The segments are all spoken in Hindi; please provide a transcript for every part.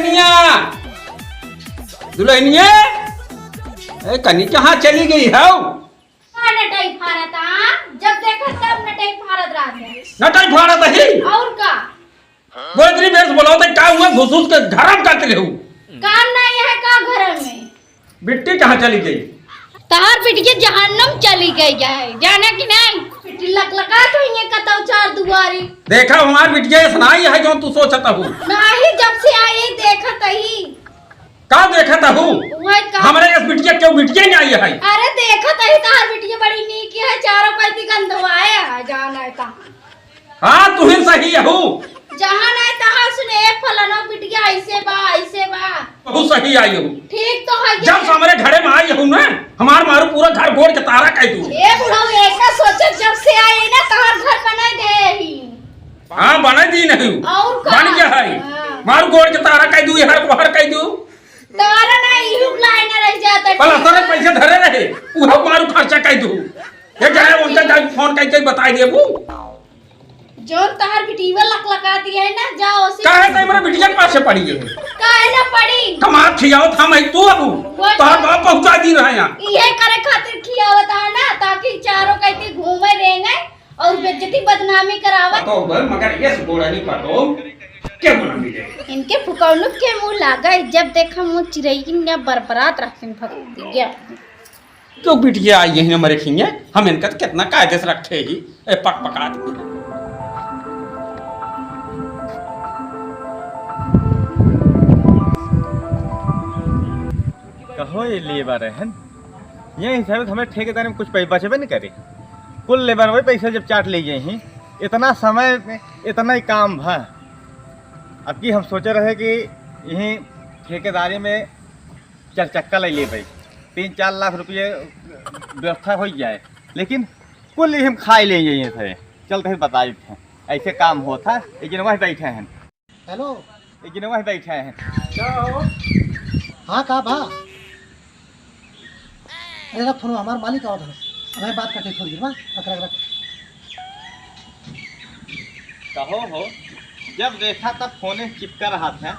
दुल्हनिया दुल्हनिया कनी कहाँ चली गई है? नटाई फारत जब देखा तब नटाई फारत रहते। नटाई फारत है और का गोदरी बेस बोलाओ तो का हुआ घुसूस के घरम काट ले हूं काम नहीं है का घर में। बिट्टी कहाँ चली गई? तार बिटिया जहन्नम चली गई है जाने की नहीं। बिट्टी लकलका तो ये कतौ चार दुआरी देखा हमार बिटिया सुनाई है जो तू सोचता हूँ नहीं जब से आई देखत ही का देखता हूँ हमारे इस बिटिया क्यों बिटिया नहीं आई है? अरे देखत ही तार बिटिया बड़ी नीक है चारों कैसी गंधवाए है जाना है ता। हाँ तू ही सही है हूँ जहाँ नहीं तहाँ सुने फलाना बिटिया ऐसे बा बहुत सही आई हूँ। ठीक तो है जब से हमारे घरे में आई हूँ ना हमार मारू पूरा घर गोड़ के तारा कह दूँ। ए बुढ़ाऊ ऐसा सोचे जब से आई ना तहार घर बना दे ही। हाँ बना दी नहीं और का बन गया है मारू गोड़ के तारा कह दूँ है बाहर कह दूँ तारा नहीं इहु लाइन रह जाता पल असर पैसे धरे रहे वो मारू खर्चा कह दूँ ये जाए उनका जाए फोन करके बता दे वो जोन तहार बिटिया लकलका दिया है ना जाओ उसी काहे तो मेरा बिटिया के पास से पड़ी है काहे ना पड़ी कमाल खियाओ था मैं तू अब तोहर बाप पहुंचा दी रहा यहाँ ये करे खातिर खियावत है ना ताकि चारों कहती घूमे रहेंगे और बेइज्जती बदनामी करावत तो मगर ये गोड़ा नहीं पातो क्या बोला मिले इनके फुकौनुक के मुंह लागा जब देखा मुंह चिरई या बरबरात रखन भक्ति गया क्यों बिटिया आई है हमारे खिंगे हम इनका कितना कायदे से रखे ही पक पका दी कहो ये लेबर है ये हिसाब से हमें ठेकेदार में कुछ पैसा बचबे नहीं करे कुल लेबर वही पैसा जब चाट ले गए ही इतना समय में इतना ही काम भा अब की हम सोचे रहे कि यहीं ठेकेदारी में चार चक्का ले भाई 3-4 लाख रुपये व्यवस्था हो जाए लेकिन कुल ही हम खाई ले ये थे चलते बताए थे ऐसे काम होता लेकिन वही बैठे हैं। हेलो लेकिन वही बैठे हैं क्या हो? हाँ कहा भा अरे रख फोन हमारे मालिक आओ हमें बात करते थोड़ी देर में रख रख कहो हो जब देखा तब फोन चिपका रहा था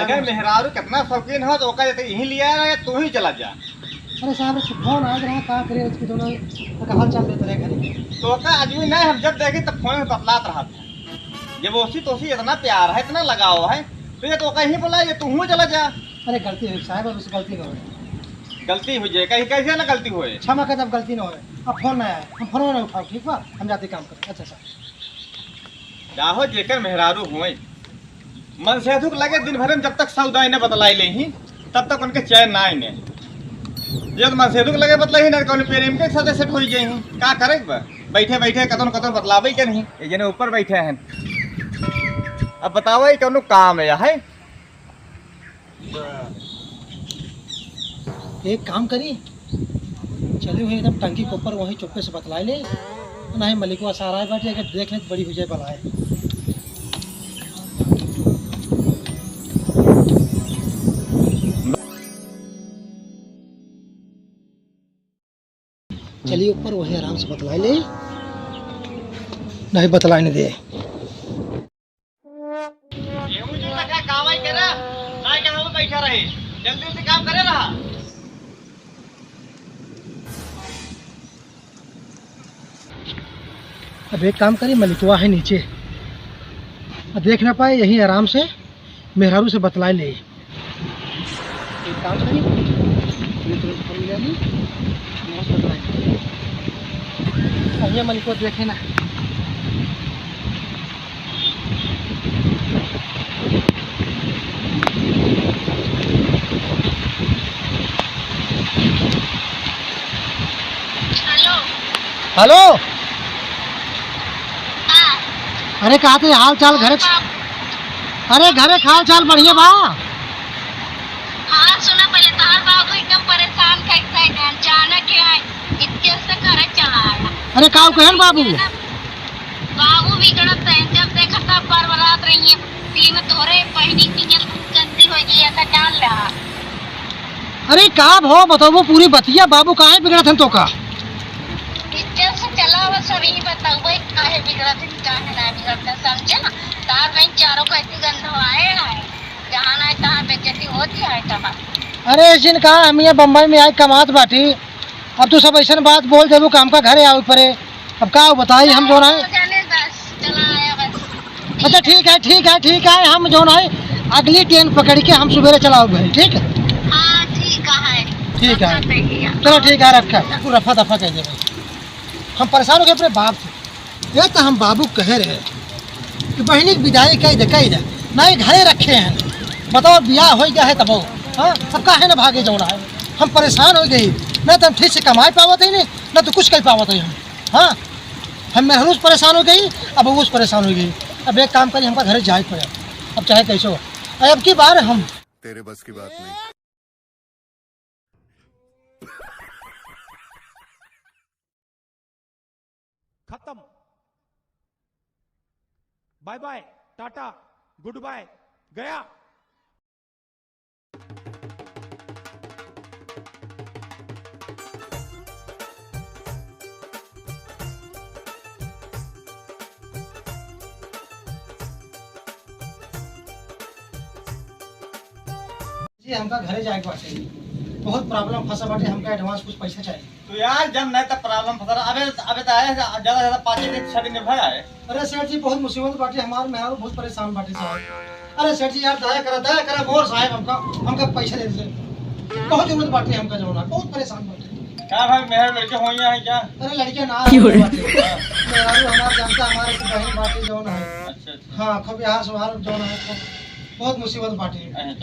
अगर मेहरारू कितना शौकीन हो तो ओका यहीं लिया या तू ही चला जा। अरे साहब फोन आ रहा कहा करे उसकी दोनों का हाल चाल लेते रहे घरे तो का आदमी नहीं हम जब देखे तब फोन में बतलात रहा था जब ओसी तोसी इतना प्यार है इतना लगाव है तो ये तो कहीं बोला ये तू चला जा। अरे गलती हुई साहब अब उससे गलती हो गलती हो जाए कहीं कैसे ना गलती हो क्षमा कर अब गलती ना हो अब फोन ना आए हम फोन ना उठाओ ठीक बा हम जाते काम करें। अच्छा सर चाहो जेकर मेहरारू हुए मन से दुख लगे दिन भर में जब तक सौदा इन्हें बतलाई ले ही तब तक उनके चैन ना इन्हें जब मन से दुख लगे बतला ही ना कौन प्रेम के साथ सेट हो जाए का करे बैठे बैठे कतन कतन बतलावे के नहीं ये जने ऊपर बैठे हैं अब बताओ ये कौन काम है एक काम करी चले हुए एकदम टंकी के ऊपर वहीं चुप्पे से बतला ले ना ही मलिकवा सारा है बैठे अगर देख ले तो बड़ी हो जाए बलाए। चलिए ऊपर वहीं आराम से बतला ले नहीं बतलाने दे बैठा रहे जल्दी से काम करे रहा। अब एक काम करिए मलिकवा है नीचे अब देख ना पाए यहीं आराम से मेहरारू से बतला ले। एक काम करिए मलिकवा देखे ना हेलो अरे कहा थे हाल चाल घरे अरे घरे हाल चाल बढ़िया बा। हाँ सुना पहले तार बाबू एकदम परेशान कैसा है अचानक है इतने से घर चला आया। अरे का कहन बाबू बाबू बिगड़त है जब देखा तब बरबरात रही है दिन तोरे पहनी की गंदी हो गई ऐसा डाल रहा। अरे का भो बताओ पूरी बतिया बाबू काहे बिगड़त हन तो का इज्जत से चला हुआ सब यही बताओ भाई काहे बिगड़त है काहे ना बिगड़ता समझे ना तार बहन चारों को ऐसी गंध आए है जहाँ नहीं तहाँ बेइज्जती होती है तहाँ। अरे जिन कहा हम ये बम्बई में आए कमात बाटी, अब तू सब ऐसा बात बोल देबू काम का घरे आओ परे, अब का बताई हम जो है। जाने बस चला आया बस। अच्छा ठीक है हम जो है अगली ट्रेन पकड़ के हम सवेरे चलाओ भाई, ठीक है? हाँ ठीक है। ठीक है सही है। चलो ठीक है, रखा तू रफा दफा कह दे भाई। हम परेशान हो गए अपने बाप से। ये तो हम बाबू कह रहे कि बहनी की विदाई कह दे ना, ये घरे रखे हैं, बताओ ब्याह हो गया है तब हाँ सब काहे ना भागे जाना है। हम परेशान हो गई, ना तो हम ठीक से कमाई पावत ही नहीं, ना तो कुछ कर पावत है हम। हाँ हम महरूज परेशान हो गई, अब वो परेशान हो गई। अब एक काम करिए, हमका घरे जाए पड़े, अब चाहे कैसे हो। अब की बार हम तेरे बस की बात नहीं। खत्म, bye bye, tata, goodbye, गया। जी हमका घरे जाए बाटे, बहुत प्रॉब्लम फंसा बाटे, हमका एडवांस कुछ पैसा चाहिए। तो यार जब नहीं तब प्रॉब्लम फंसा रहा। अबे तो आए ज्यादा 5 दिन 6 दिन में भर आए। अरे सेठ जी बहुत मुसीबत बाटे, हमारे मेहरारू बहुत परेशान बाटे साहब। अरे सेठ जी यार दया करा मोर साहब, हमका पैसा दे दे, बहुत जरूरत बाटे हमका जो ना, बहुत परेशान बाटे। क्या भाई मेहर लड़के हो है क्या? अरे लड़के ना मेहरारू हमार जानता, हमारे की बहन बाटे जो ना है। अच्छा हाँ खूब यहाँ सवार जो ना है, बहुत मुसीबत बाटे।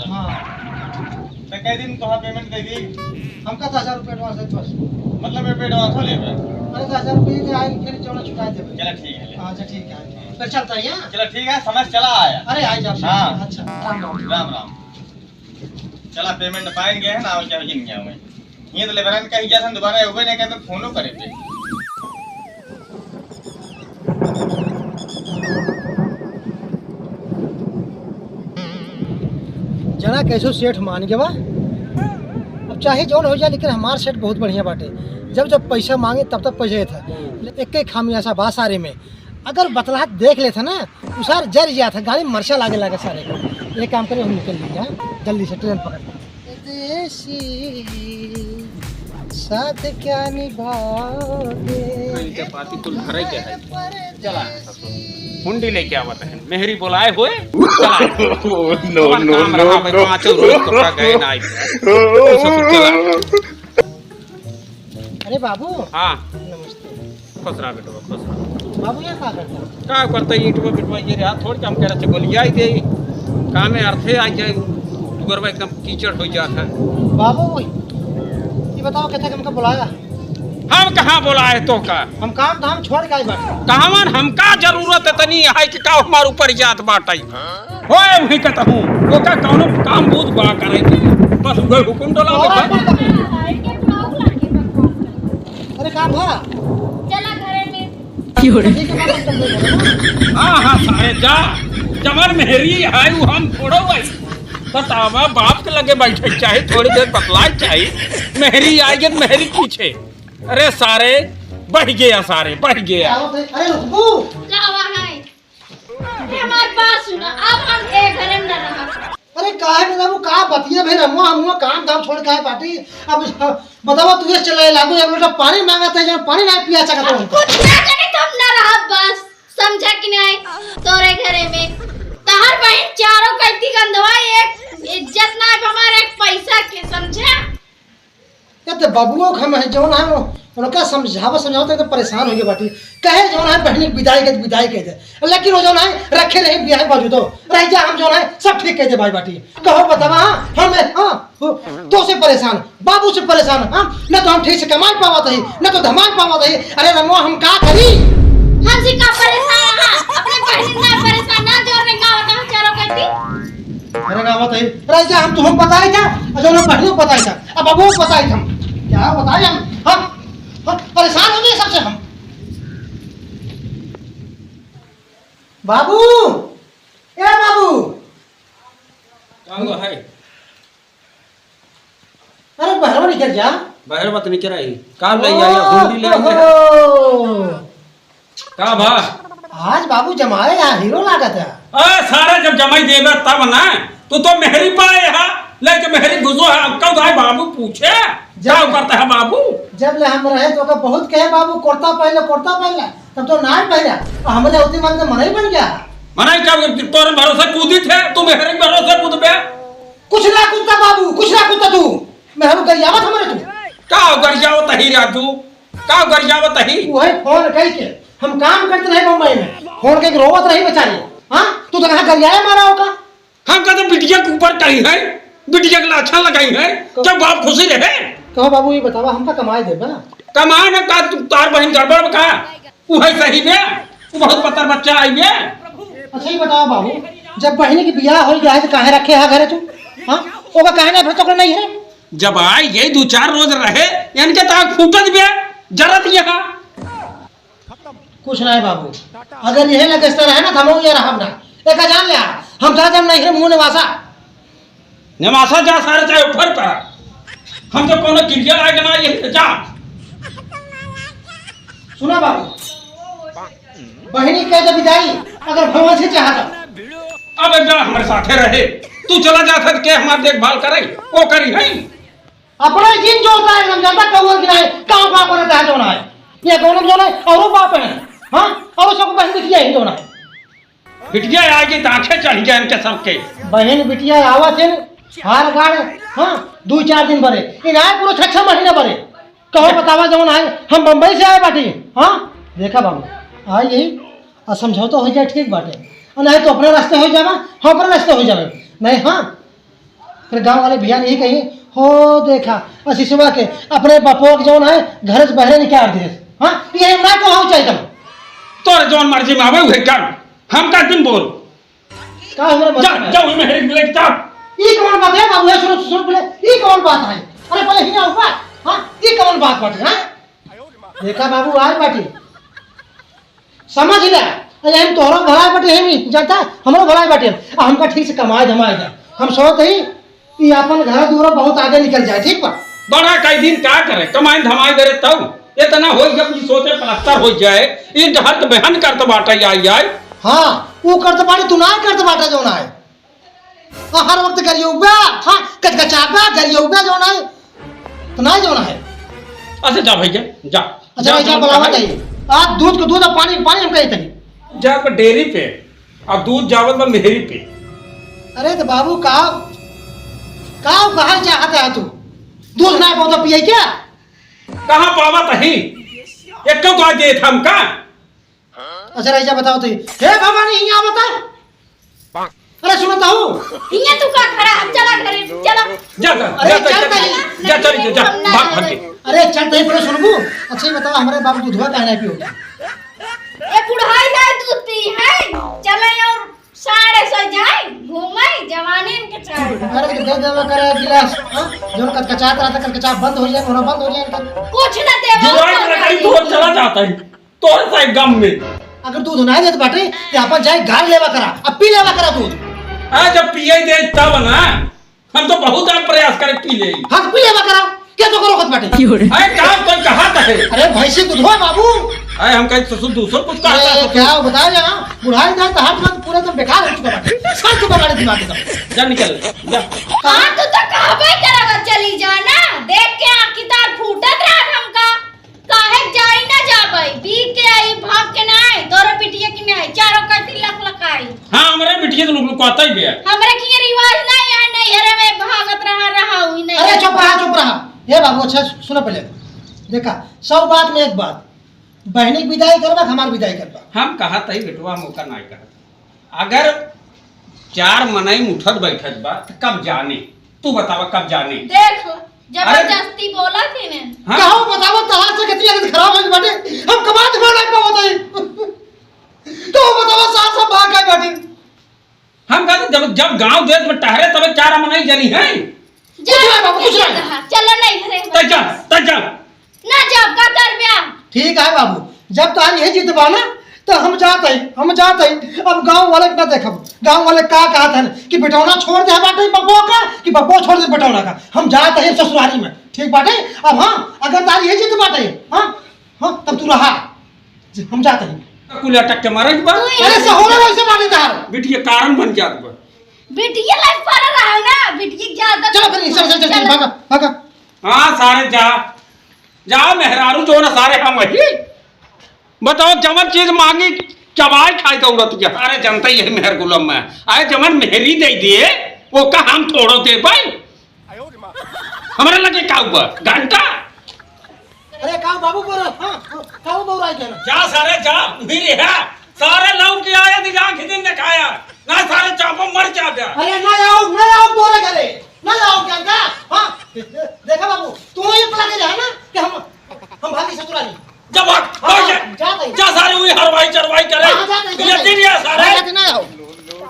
हाँ तो कई दिन तो पेमेंट दे दी? हमका 10,000 रुपये एडवांस है बस। मतलब मैं एडवांस हो लेबे? अरे 10,000 रुपये के आए फिर जो ना छुटा देबे। चलो ठीक है। हाँ अच्छा ठीक है, फिर चलता है यहाँ। चलो ठीक है, समझ चला आया। अरे आई जा। हाँ। अच्छा राम राम। राम राम। चला पेमेंट पाएंगे है ना, और क्या जिन गया मैं ये तो लेबरन का ही जैसा दोबारा हुए नहीं कहते फोनो करे थे। जना कैसो सेठ मान के बा, अब चाहे जौन हो जाए, लेकिन हमार सेठ बहुत बढ़िया बाटे। जब पैसा मांगे तब तक पैसा था, एक एक खामियासा बा सारे में। अगर बतलाहट देख लेता ना तो सार जर गया था, गाड़ी मर्चा लागे सारे को। एक काम करें हम निकल लीजिए जल्दी से ट्रेन पकड़। देसी साथ क्या निभाओगे, पाती कुल घर ही के है। चला हुंडी लेके आवत है, मेहरी बोलाए हुए चला। नो नो नो पांचों रोज कपड़ा गए ना आई। अरे बाबू। हाँ नमस्ते। खुश रहा बेटवा, खुश रहा। बाबू यहाँ क्या करता है? क्या करता है ईटवा बिटवा ये रहा, थोड़ी हम कह रहे थे गोलिया ही दे काम में अर्थे आ जाए, गोरवा एकदम कीचड़ हो जाता है। बाबू ये बताओ कैसे हमको बुलाया? हम कहाँ बोलाए तो का, हम काम धाम छोड़ के आए बाटे। कहावन हमका जरूरत है तनी है कि का हमार ऊपर जात बाटाई होए वही कहता हूँ वो का कौनो काम बूझ बा करे बस उधर हुकुम डोला अरे काम भा चला घरे में। हाँ सारे जा जमर मेहरी है वो हम छोड़ो भाई बतावा बाप के लगे बैठे चाहे थोड़ी देर बतलाए चाहे मेहरी आएगी मेहरी पीछे। अरे सारे बढ़ गया, सारे बढ़ गया। अरे रुकू क्या हुआ है? अरे हमारे पास सुना, अब हम एक घरे में न रहा। अरे काहे में वो का बतिया भाई रमुआ हम काम धाम छोड़ के आए पार्टी। अब बतावा तुझे चले लागू एक लोटा पानी मांगा था, जब पानी नहीं पिया सका तो कुछ ना करे तुम न रहा, बस समझा कि नहीं? तोरे घरे में तहर बहन चारों कैती गंधवा, एक इज्जत ना हमारे एक पैसा के, समझा? ये तो बबुओं हम है जौन है उनका समझाओ तो परेशान हो गए बाटी। कहे जौन है बहनी विदाई कह दे, लेकिन वो जौन है रखे रहे ब्याह बाजू तो रह जा, हम जौन है सब ठीक कह दे भाई बाटी। कहो बतावा हम तो से परेशान, बाबू से परेशान। हाँ न तो हम ठीक से कमाई पावा थी, न तो धमाल पावा थी। अरे रमुआ हम का करी? हम जी का परेशान हां, अपने बहन ना परेशान ना जोरने का होता हम चारों कैती। अरे गावत है रह जा, हम तुम बताई था जौन बहनों बताई था, अब बाबू बताई हम क्या बताए हम परेशान हो गए सबसे हम। बाबू ए बाबू क्या है? अरे बहरवा निकल जा। बाहर मत निकल आई का ले आया हुंडी ले आया का भा आज बाबू जमाए यहाँ हीरो लागत है। सारे जब जमाई देबे तब ना तू तो मेहरी पाए यहाँ लेके मेहरी गुजो है कब आए बाबू पूछे क्या करता है बाबू। जब ले हम रहे तो बहुत कहे बाबू कुर्ता पहले तब तो ना पहले हमने उतनी मन मन ही बन गया। मना क्या तोरे भरोसे कूदी थे तू मेहरी भरोसे कूद पे कुछ ना कूदता बाबू कुछ ना कूदता तू मेहरू गरियावत हमारे तू का गरियावत ही राजू का गरियावत ही वही फोन कह के हम काम करते रहे मुंबई में फोन के रोवत रही बेचारी। हाँ तू तो कहाँ गरियाए मारा होगा। हम कहते बिटिया के ऊपर कहीं है बिटिया के अच्छा लगाई है क्या बाप खुशी रहे। कहो बाबू ये बतावा हमका कमाई दे ना कमाए ना का तार बहन गड़बड़ का वो है सही में वो बहुत पत्थर बच्चा आई है। अच्छा ही बताओ बाबू जब बहनी की बियाह हो गया है तो काहे रखे है घरे तू। हाँ ओका काहे ना फिर तो नहीं है जब आए ये 2-4 रोज रहे इनके ताक फूटत भी जरत यहाँ कुछ नहीं बाबू अगर यही लगस्ता रहे ना हम ये रहा ना एक जान लिया हम था जब नहीं मुंह निवासा नमासा जा सारे चाहे ऊपर पर हम तो कोनो क्रिया आएगा ना ये जा सुना बाबू बहनी कह जब विदाई अगर भगवान से चाहता अब एक हमारे साथे रहे तू चला जा के हमारी देखभाल करे वो करी है अपना जिन जो होता है हम जानता कौन गिरा है कहाँ बाप रहता है जो ना है ये कौन जो है और बाप है। हाँ और सब बहन बिटिया ही जो ना है बिटिया आएगी तो आंखें चढ़ जाए इनके सबके बहन बिटिया आवत है हार गाड़। हाँ 2-4 दिन भरे इन आए पूरा 6 महीने भरे कहो बतावा जवन आए हम बम्बई से आए बाटी। हाँ देखा बाबू आए यही और समझौता हो जाए ठीक बाटे और नहीं तो अपने रास्ते हो जावा हम अपने रास्ते हो जावे नहीं। हाँ फिर गांव वाले भैया नहीं कही हो देखा शिशुआ के अपने बपोक जौन है घर से बहरे निकाल दिए। हाँ ये ना कहो चाहिए तोरे जौन मर्जी में आवे उहे कर हम का दिन बोल का हमरे जा जाओ में हेड ब्लेक जा ई कौन बात है बाबू सुनो सुनो बोले ई कौन बात है अरे पहले ही आओ बात। हाँ ई कौन बात बाटे। हाँ देखा बाबू आए बाटी समझ ले अरे हम तोहरो भलाई बाटे है नहीं जानता हमरो भलाई बाटे हमका ठीक से कमाए धमाए जा हम सोच ही कि अपन घर दूर बहुत आगे निकल जाए ठीक बा। बड़ा कई दिन क्या करे कमाई धमाई करे तब इतना हो जब ये सोचे प्लास्टर हो जाए इन हर बहन कर तो बाटा आई आई। हाँ वो करते बाटे तू ना करते बाटे जो ना है हर वक्त करियो बे। हाँ कचकचा बे करियो बे जो ना है तो ना जो ना है। अच्छा जा भैया जा अच्छा भैया बुलावा चाहिए आज दूध को दूध और पानी पानी हम कही तनी जा पर डेयरी पे और दूध जावत बा मेहरी पे। अरे तो बाबू कहाँ चाहता है तू दूध ना बहुत पिए क्या कहाँ पावा तही एक तो आ दे हम का। अच्छा ऐसा बताओ तो हे भवानी यहाँ बता अरे सुनता हूँ इन्हें तू का खड़ा हम चला घरे चला जा जा अरे जा चल जा चल जा भाग भाग के। अरे चल तही पहले सुनबू। अच्छा ही बताओ हमारे बाबू दूधवा कहना पियोगा ये बुढ़ाई जाए दूध पी है चले और साढ़े सो जाए घूमे जवानी के चाहे अरे दे देवा करे गिलास। हाँ जो कचकचाता रहता कचकचा बंद हो जाए होना बंद हो जाए कुछ न दे जुआई लड़ाई तो चला जाता है तोरे साइड गम में अगर दूध नहीं देते बाटे तो अपन जाए गाय लेवा करा अब पी लेवा करा दूध। आ जब पिए दे तब ना हम तो बहुत प्रयास करे पी ले। हाँ तो पी लेवा करा क्या तो करो खत बाटे अरे क्या कोई कहा है अरे भैंसी दूधवा बाबू अरे हम कहीं ससुर दूसरा कुछ अरे कहता है क्या बताओ यहाँ बुढ़ाई जाए तो हाथ में पूरे तो बेकार हो चुका बाटे सब चुका बाटे दिमाग एकदम। जा निकल जा हां तू तो कहबे करब चली जाना देख के आंख की तार फूटत रहा हमका काहे जाई ना जाबे पी के आई भाग के ना आई तोरे पिटिया की नहीं चारों कति लक लकाई। हां हमरे बिटिया तो लोग कहता ही बे हमरे की रिवाज नहीं है नहीं हरे में भागत रहा हुई नहीं। अरे चुप रहा ये बाबू अच्छा सुनो पहले देखा 100 बात में एक बात बहनी की विदाई करबा हमार विदाई करबा हम कहा तही बेटवा मौका नहीं कहा अगर 4 मनाई उठत बैठत बा तो कब जाने तू बतावा कब जाने देख जबरदस्ती बोला थी ने हाँ? कहो बताओ तहार से कितनी हालत खराब है बाटे हम कमा दे ना को बताई तो बताओ साथ सब भाग गए बाटे हम कहते जब जब गांव देश में टहरे तब 4 मनाई जनी है जा बाबू, कुछ नहीं। चलो नहीं घरे तजा ना जब का कर ब्याह ठीक है बाबू जब तो यही जीत बाना तो हम जाते ही अब गांव वाले ना देखब गांव वाले का कहा था कि बेटौना छोड़ दे बाटे बब्बो का कि बब्बो छोड़ दे बेटौना का हम जाते हैं ससुरारी में ठीक बाटे। अब हाँ अगर तार यही जीत बाटे हाँ हाँ तब तू रहा हम जाते हैं कुल अटक के मारे बा अरे सहोरे वैसे बाटे तार बिटिया कारण बन जात बा बिटिया लाइफ पर रहा है ना, बिटिया ज्यादा चलो फिर चल भागा भागा। हाँ सारे जा मेहरारू जो ना सारे हम वही बताओ जमन चीज मांगी चबाई खाई दौड़त है। अरे जनता ही है मेहर गुलम में आए जमन मेहरी दे दिए वो का हम थोड़ो दे पाए हमारे लगे का ऊपर घंटा। अरे काऊ बाबू बोल हां काऊ बोल रहा है जा सारे जा भी रहा सारे लौट के आया दी आंख दिन ने खाया ना सारे चापो मर जा गया। अरे ना आओ बोले करे ना आओ क्या का हां देखा बाबू तू ही पला के रहा ना कि हम भागी ससुरा नहीं जब जा सारे हुई हरवाई चरवाई करे ये दिन या सारे ना आओ।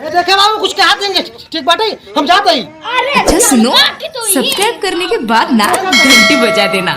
ये देखे बाबू कुछ कहा देंगे ठीक बाटे हम जाते ही। अरे अच्छा सुनो, सब्सक्राइब करने के बाद ना घंटी बजा देना।